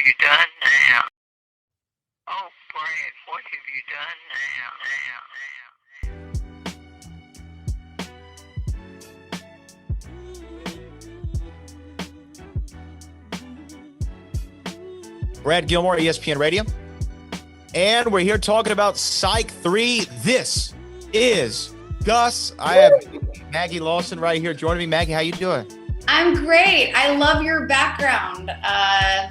you done now? Oh, Brad, what have you done now? Brad Gilmore, ESPN Radio. And we're here talking about Psych 3. This is Gus. I have Maggie Lawson right here joining me. Maggie, how you doing? I'm great. I love your background.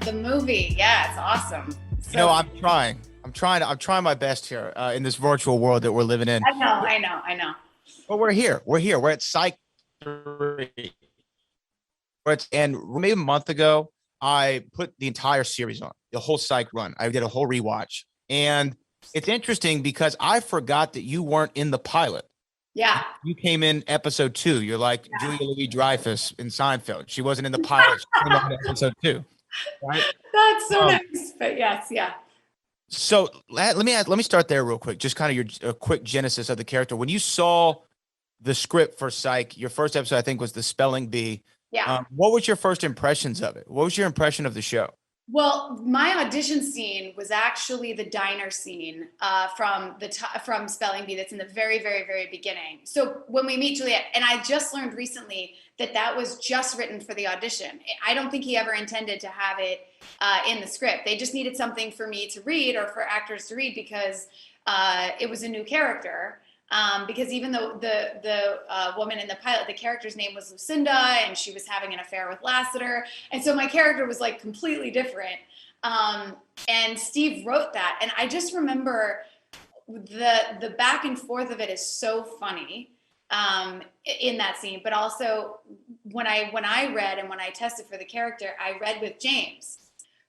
The movie. Yeah, it's awesome. So, you know, I'm trying my best here in this virtual world that we're living in. I know. But we're here. We're at Psych 3. And maybe a month ago, I put the entire series on, the whole Psych run. I did a whole rewatch. And it's interesting because I forgot that you weren't in the pilot. Yeah. You came in episode 2. You're like Julia Louis-Dreyfus in Seinfeld. She wasn't in the pilot. She came in episode 2. Right? That's so nice. But yes, yeah. So let me start there real quick. Just kind of your quick genesis of the character. When you saw the script for Psych, your first episode, I think, was the spelling bee. Yeah. What was your first impressions of it? What was your impression of the show? Well, my audition scene was actually the diner scene from Spelling Bee that's in the very, very, very beginning. So when we meet Juliet, and I just learned recently that was just written for the audition. I don't think he ever intended to have it in the script. They just needed something for me to read or for actors to read because it was a new character. Because even though the woman in the pilot, the character's name was Lucinda, and she was having an affair with Lassiter, and so my character was like completely different. And Steve wrote that, and I just remember the back and forth of it is so funny in that scene. But also when I read and when I tested for the character, I read with James,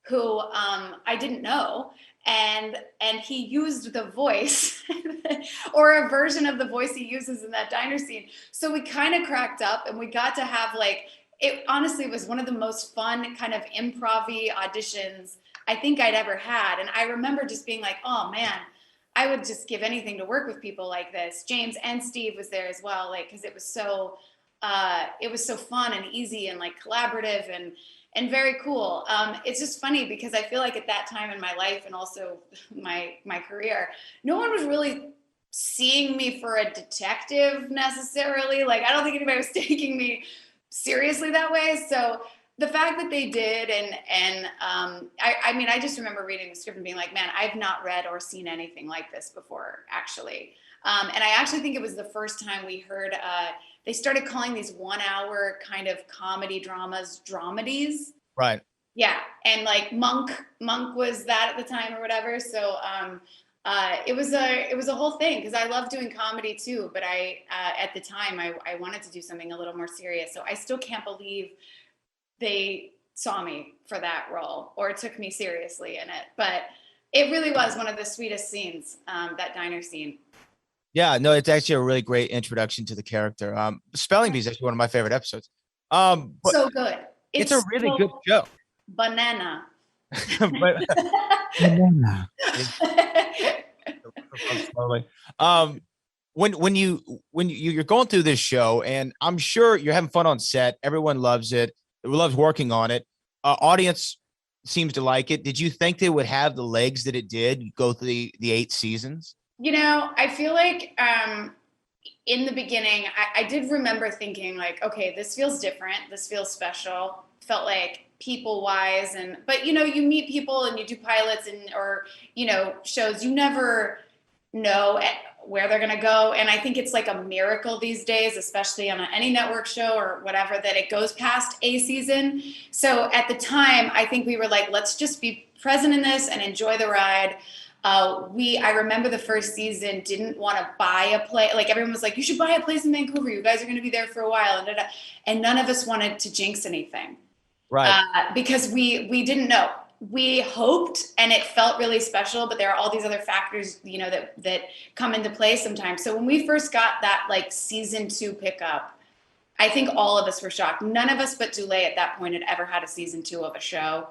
who I didn't know. And he used the voice or a version of the voice he uses in that diner scene. So we kind of cracked up and we got to have it honestly was one of the most fun kind of improv-y auditions I think I'd ever had. And I remember just being like, oh man, I would just give anything to work with people like this. James and Steve was there as well, cause it was so fun and easy and collaborative and very cool. It's just funny because I feel like at that time in my life and also my career, no one was really seeing me for a detective necessarily. I don't think anybody was taking me seriously that way. So the fact that they did, and I just remember reading the script and being like, man, I've not read or seen anything like this before, actually. And I actually think it was the first time we heard, they started calling these 1 hour kind of comedy dramas dramedies. Right. Yeah. And Monk was that at the time or whatever. So it was a whole thing because I love doing comedy too. But at the time I wanted to do something a little more serious. So I still can't believe they saw me for that role or took me seriously in it. But it really was one of the sweetest scenes, that diner scene. Yeah, no, it's actually a really great introduction to the character. Spelling Bee is actually one of my favorite episodes. So good. It's a really good show. Banana. Banana. When you're going through this show, and I'm sure you're having fun on set, everyone loves it. Loves working on it. Audience seems to like it. Did you think they would have the legs that it did go through the 8 seasons? I feel like in the beginning, I did remember thinking okay, this feels different. This feels special. Felt like people-wise, but you meet people and you do pilots or shows. You never know where they're gonna go, and I think it's like a miracle these days, especially on any network show or whatever, that it goes past a season. So at the time, I think we were like, let's just be present in this and enjoy the ride. I remember the first season didn't want to buy a place. Everyone was like, you should buy a place in Vancouver. You guys are going to be there for a while. And none of us wanted to jinx anything. Right. Because we didn't know. We hoped, and it felt really special, but there are all these other factors, that come into play sometimes. So when we first got that season 2 pickup, I think all of us were shocked. None of us but Juliet at that point had ever had a season 2 of a show.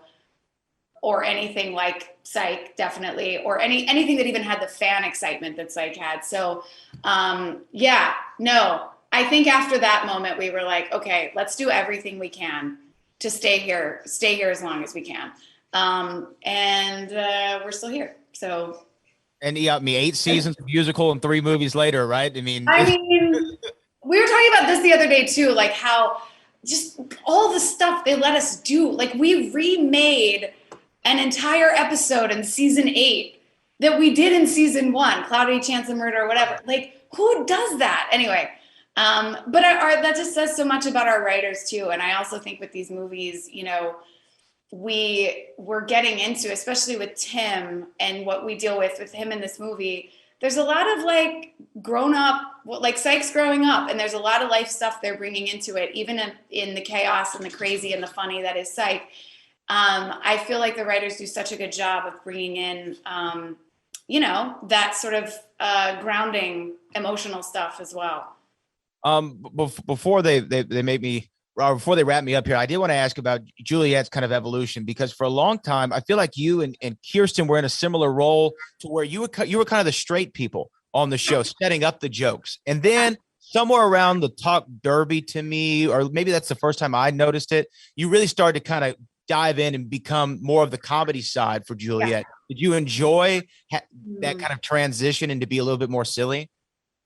Or anything like Psych, definitely, or anything that even had the fan excitement that Psych had. So, I think after that moment, we were like, okay, let's do everything we can to stay here as long as we can. And we're still here. So. And you got me 8 seasons of musical and 3 movies later, right? I mean, We were talking about this the other day too, like how just all the stuff they let us do. Like we remade an entire episode in season 8 that we did in season 1, Cloudy Chance of Murder or whatever. Like who does that? Anyway, but that just says so much about our writers too. And I also think with these movies, you know, we're getting into, especially with Tim and what we deal with him in this movie, there's a lot of like grown up, like Psych's growing up, and there's a lot of life stuff they're bringing into it, even in the chaos and the crazy and the funny that is Psych. I feel like the writers do such a good job of bringing in, you know, that sort of grounding emotional stuff as well. Before they made me, before they wrap me up here, I did want to ask about Juliet's kind of evolution, because for a long time, I feel like you and Kirsten were in a similar role to where you were kind of the straight people on the show, setting up the jokes. And then somewhere around the Talk Derby to me, or maybe that's the first time I noticed it, you really started to kind of dive in and become more of the comedy side for Juliet. Yeah. Did you enjoy that kind of transition and to be a little bit more silly?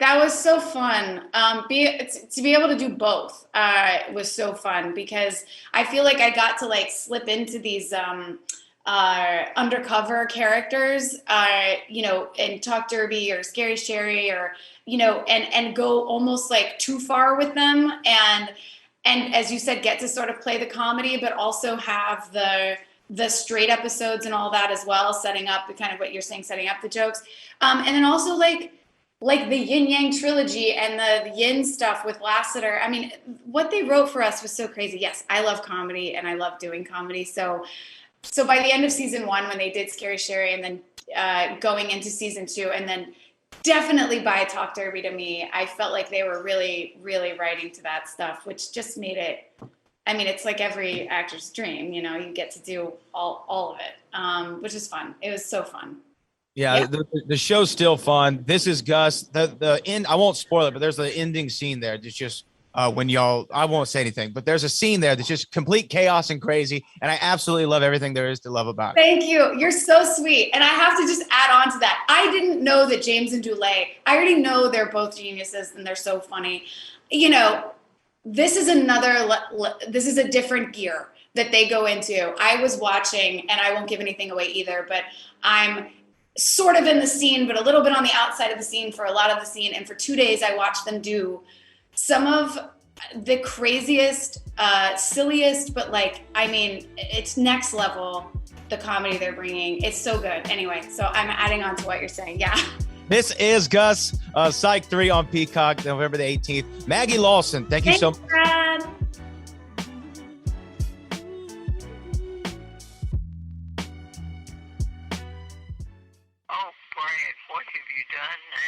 That was so fun. To be able to do both was so fun, because I feel like I got to like slip into these undercover characters, you know, in Talk Derby or Scary Sherry, or, you know, and go almost like too far with them. And as you said, get to sort of play the comedy, but also have the straight episodes and all that as well, setting up the kind of what you're saying, setting up the jokes. And then also like the Yin Yang trilogy and the Yin stuff with Lassiter. I mean, what they wrote for us was so crazy. Yes, I love comedy and I love doing comedy. So by the end of season 1, when they did Scary Sherry, and then going into season 2, and then definitely by Talk Derby to me, I felt like they were really, really writing to that stuff, which just made it, I mean, it's like every actor's dream, you know, you get to do all of it, which is fun. It was so fun. Yeah, the show's still fun. This is Gus. The end, I won't spoil it, but there's the ending scene there. It's just when y'all, I won't say anything, but there's a scene there that's just complete chaos and crazy. And I absolutely love everything there is to love about it. Thank you. You're so sweet. And I have to just add on to that. I didn't know that James and Dulé, I already know they're both geniuses and they're so funny. You know, this is a different gear that they go into. I was watching, and I won't give anything away either, but I'm sort of in the scene, but a little bit on the outside of the scene for a lot of the scene. And for 2 days, I watched them do some of the craziest, silliest, but like, I mean, it's next level, the comedy they're bringing. It's so good. Anyway, so I'm adding on to what you're saying. Yeah. This is Gus, Psych 3 on Peacock, November the 18th. Maggie Lawson, thank you so much. Brad. Oh, Brad, what have you done now?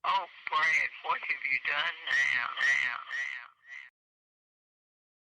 Oh, Brad, what have you done now?